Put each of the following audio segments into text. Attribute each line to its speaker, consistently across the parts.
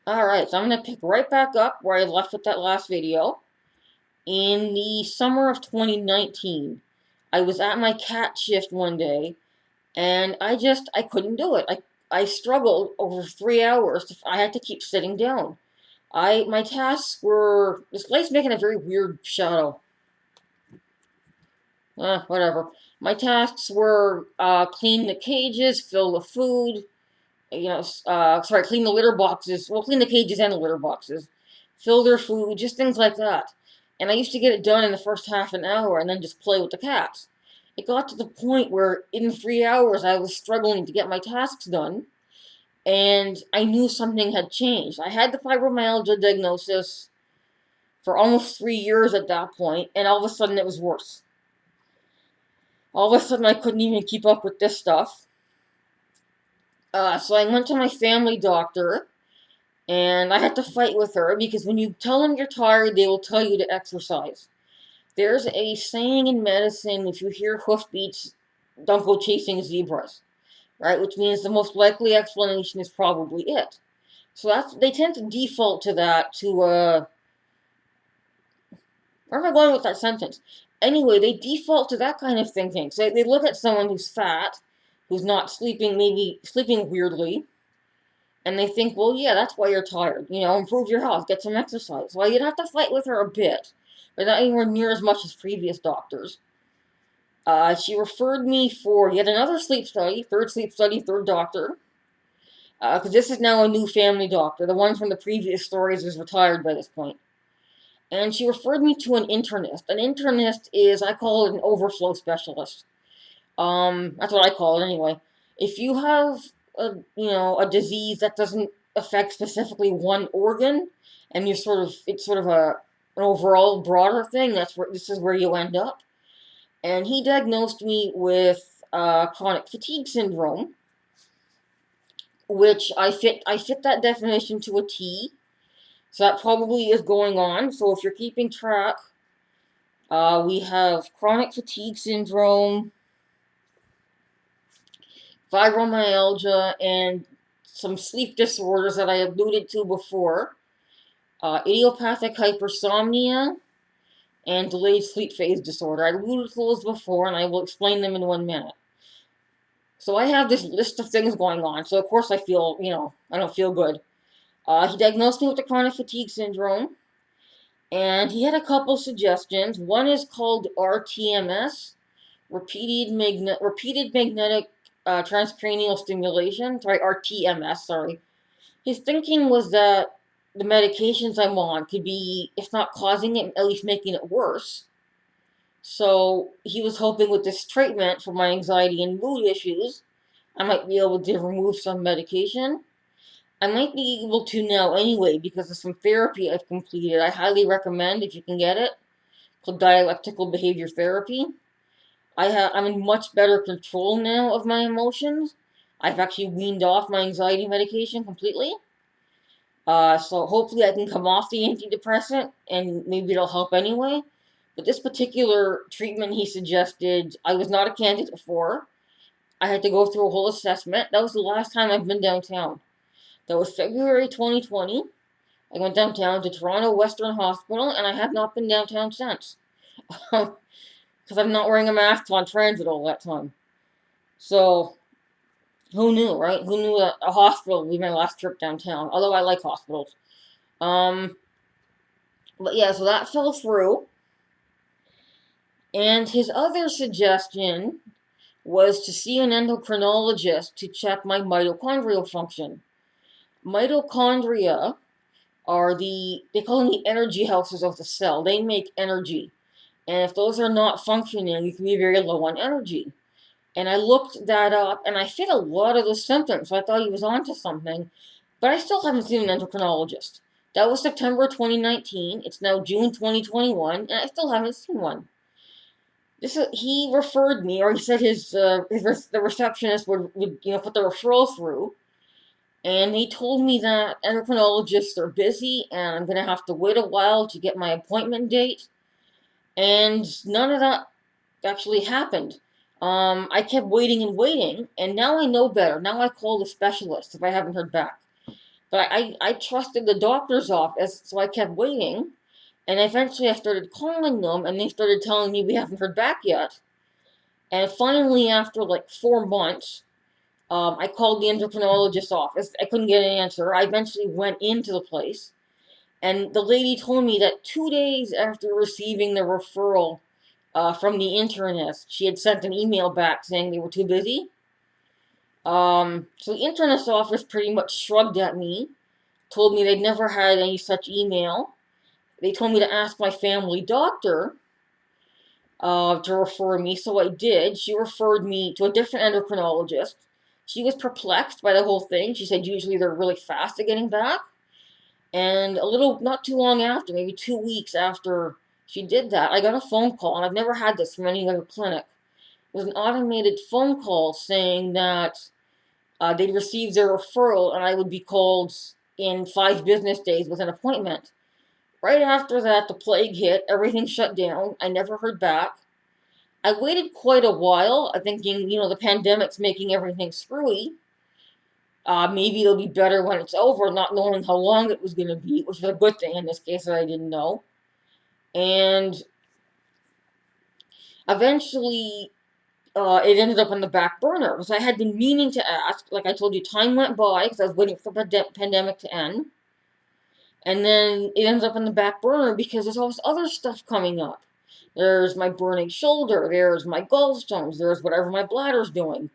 Speaker 1: Alright, so I'm going to pick right back up where I left with that last video. In the summer of 2019, I was at my cat shift one day, and I couldn't do it. I struggled over 3 hours. I had to keep sitting down. My tasks were, this light's making a very weird shadow. Whatever. My tasks were clean the cages, fill the food, clean the litter boxes. Well, clean the cages and the litter boxes, fill their food, just things like that. And I used to get it done in the first half an hour and then just play with the cats. It got to the point where in 3 hours I was struggling to get my tasks done, and I knew something had changed. I had the fibromyalgia diagnosis for almost 3 years at that point, and all of a sudden it was worse. All of a sudden I couldn't even keep up with this stuff. So I went to my family doctor, and I had to fight with her because when you tell them you're tired, they will tell you to exercise. There's a saying in medicine: if you hear hoofbeats, don't go chasing zebras, right? Which means the most likely explanation is probably it. So they tend to default to that. Where am I going with that sentence? Anyway, they default to that kind of thinking. So they look at someone who's fat, who's not sleeping, maybe sleeping weirdly, and they think, well, yeah, that's why you're tired. Improve your health, get some exercise. Well, you'd have to fight with her a bit, but not anywhere near as much as previous doctors. She referred me for yet another sleep study, third doctor, because this is now a new family doctor. The one from the previous stories is retired by this point. And she referred me to an internist. An internist is, I call it an overflow specialist. That's what I call it anyway. If you have a disease that doesn't affect specifically one organ, and it's sort of an overall broader thing, this is where you end up. And he diagnosed me with chronic fatigue syndrome, which I fit that definition to a T. So that probably is going on. So if you're keeping track, we have chronic fatigue syndrome, fibromyalgia, and some sleep disorders that I alluded to before, idiopathic hypersomnia, and delayed sleep phase disorder. I alluded to those before, and I will explain them in 1 minute. So I have this list of things going on, so of course I feel, I don't feel good. He diagnosed me with the chronic fatigue syndrome, and he had a couple suggestions. One is called RTMS, repeated magnetic transcranial stimulation. Sorry, RTMS. Sorry. His thinking was that the medications I'm on could be, if not causing it, at least making it worse. So he was hoping with this treatment for my anxiety and mood issues, I might be able to remove some medication. I might be able to now anyway because of some therapy I've completed. I highly recommend, if you can get it, called dialectical behavior therapy. I'm in much better control now of my emotions. I've actually weaned off my anxiety medication completely. So hopefully I can come off the antidepressant and maybe it'll help anyway. But this particular treatment he suggested, I was not a candidate for. I had to go through a whole assessment. That was the last time I've been downtown. That was February 2020. I went downtown to Toronto Western Hospital, and I have not been downtown since. Because I'm not wearing a mask on transit all that time. So, who knew, right? Who knew that a hospital would be my last trip downtown? Although I like hospitals. Um, but yeah, so that fell through. And his other suggestion was to see an endocrinologist to check my mitochondrial function. Mitochondria they call them the energy houses of the cell. They make energy. And if those are not functioning, you can be very low on energy. And I looked that up, and I fit a lot of those symptoms, so I thought he was onto something. But I still haven't seen an endocrinologist. That was September 2019. It's now June 2021, and I still haven't seen one. He referred me, or he said the receptionist would put the referral through, and he told me that endocrinologists are busy, and I'm gonna have to wait a while to get my appointment date. And none of that actually happened. I kept waiting and waiting, and now I know better. Now I call the specialist if I haven't heard back. But I trusted the doctor's office, so I kept waiting. And eventually I started calling them, and they started telling me we haven't heard back yet. And finally, after like 4 months, I called the endocrinologist's office. I couldn't get an answer. I eventually went into the place, and the lady told me that 2 days after receiving the referral from the internist, she had sent an email back saying they were too busy. So the internist's office pretty much shrugged at me, told me they'd never had any such email. They told me to ask my family doctor to refer me, so I did. She referred me to a different endocrinologist. She was perplexed by the whole thing. She said usually they're really fast at getting back. And not too long after, maybe 2 weeks after she did that, I got a phone call, and I've never had this from any other clinic. It was an automated phone call saying that they'd received their referral and I would be called in 5 business days with an appointment. Right after that, the plague hit, everything shut down. I never heard back. I waited quite a while, thinking, the pandemic's making everything screwy. Maybe it'll be better when it's over, not knowing how long it was going to be, which was a good thing in this case that I didn't know. And eventually, it ended up on the back burner because I had been meaning to ask. Like I told you, time went by because I was waiting for the pandemic to end. And then it ends up on the back burner because there's all this other stuff coming up. There's my burning shoulder, there's my gallstones, there's whatever my bladder's doing.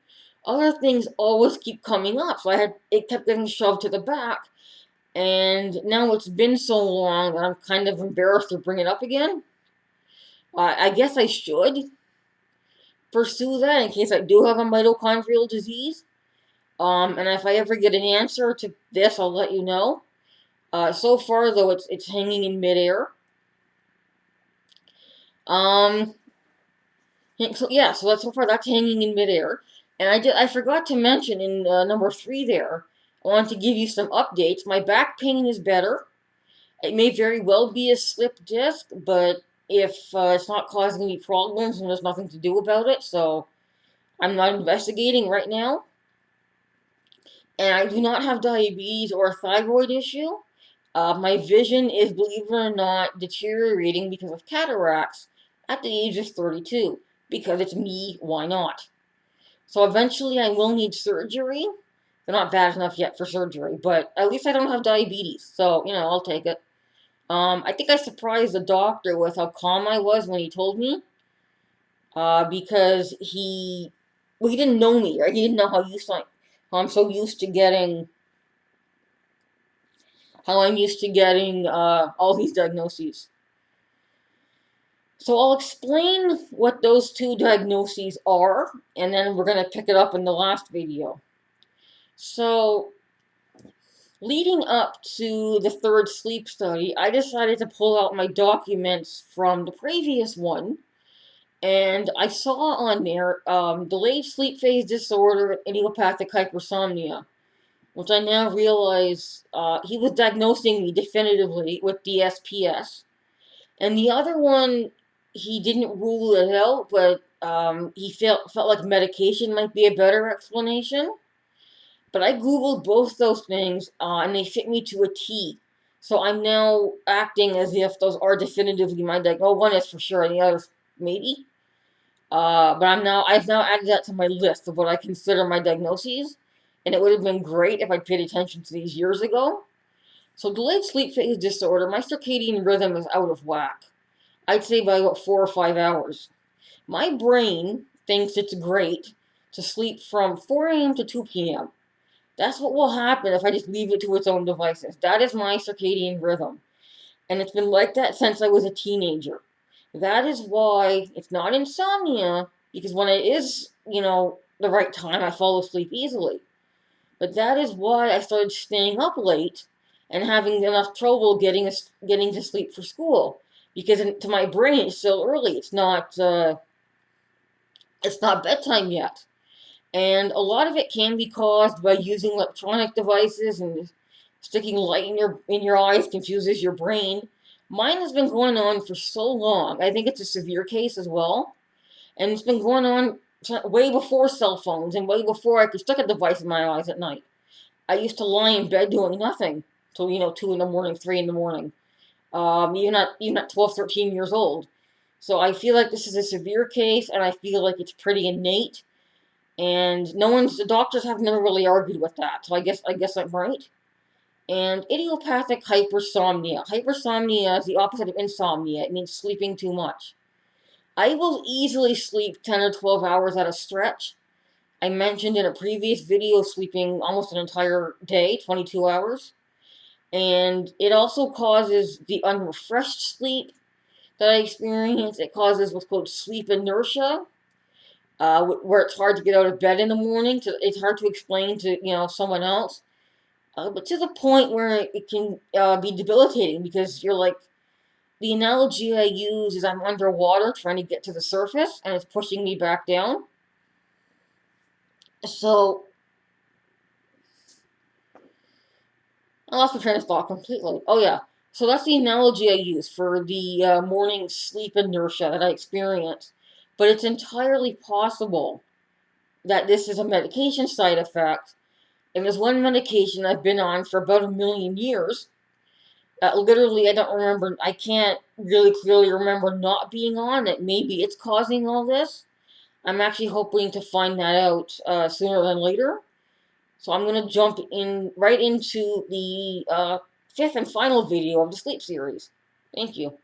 Speaker 1: Other things always keep coming up, so it kept getting shoved to the back. And now it's been so long that I'm kind of embarrassed to bring it up again. I guess I should pursue that in case I do have a mitochondrial disease. And if I ever get an answer to this, I'll let you know. So far, though, it's hanging in midair. Um, so that's hanging in midair. And I forgot to mention in number 3 there, I wanted to give you some updates. My back pain is better. It may very well be a slip disc, but if it's not causing any problems, then there's nothing to do about it. So I'm not investigating right now. And I do not have diabetes or a thyroid issue. My vision is, believe it or not, deteriorating because of cataracts at the age of 32. Because it's me, why not? So eventually I will need surgery. They're not bad enough yet for surgery, but at least I don't have diabetes. So, I'll take it. I think I surprised the doctor with how calm I was when he told me. Because he didn't know me, right? He didn't know how I'm so used to getting, all these diagnoses. So I'll explain what those 2 diagnoses are, and then we're going to pick it up in the last video. So, leading up to the 3rd sleep study, I decided to pull out my documents from the previous one, and I saw on there delayed sleep phase disorder and idiopathic hypersomnia, which I now realize he was diagnosing me definitively with DSPS. And the other one, he didn't rule it out, but he felt like medication might be a better explanation. But I Googled both those things, and they fit me to a T. So I'm now acting as if those are definitively my diagnosis. Well, one is for sure, and the other's maybe. But I've now added that to my list of what I consider my diagnoses. And it would have been great if I'd paid attention to these years ago. So delayed sleep phase disorder, my circadian rhythm is out of whack. I'd say by about 4 or 5 hours. My brain thinks it's great to sleep from 4 a.m. to 2 p.m. That's what will happen if I just leave it to its own devices. That is my circadian rhythm. And it's been like that since I was a teenager. That is why it's not insomnia, because when it is, the right time, I fall asleep easily. But that is why I started staying up late and having enough trouble getting to sleep for school. Because to my brain, it's still early. It's not bedtime yet. And a lot of it can be caused by using electronic devices, and sticking light in your eyes confuses your brain. Mine has been going on for so long. I think it's a severe case as well. And it's been going on way before cell phones and way before I could stick a device in my eyes at night. I used to lie in bed doing nothing till 2 in the morning, 3 in the morning. Even at 12, 13 years old. So I feel like this is a severe case, and I feel like it's pretty innate. And the doctors have never really argued with that. So I guess I'm right. And idiopathic hypersomnia. Hypersomnia is the opposite of insomnia. It means sleeping too much. I will easily sleep 10 or 12 hours at a stretch. I mentioned in a previous video sleeping almost an entire day, 22 hours. And it also causes the unrefreshed sleep that I experience. It causes what's called sleep inertia, where it's hard to get out of bed in the morning. It's hard to explain to someone else, but to the point where it can be debilitating because you're like, the analogy I use is I'm underwater trying to get to the surface and it's pushing me back down. So I lost my train of thought completely. Oh yeah. So that's the analogy I use for the morning sleep inertia that I experience. But it's entirely possible that this is a medication side effect. And there's one medication I've been on for about 1 million years. Literally, I can't really clearly remember not being on it. Maybe it's causing all this. I'm actually hoping to find that out sooner than later. So I'm going to jump in right into the fifth and final video of the sleep series. Thank you.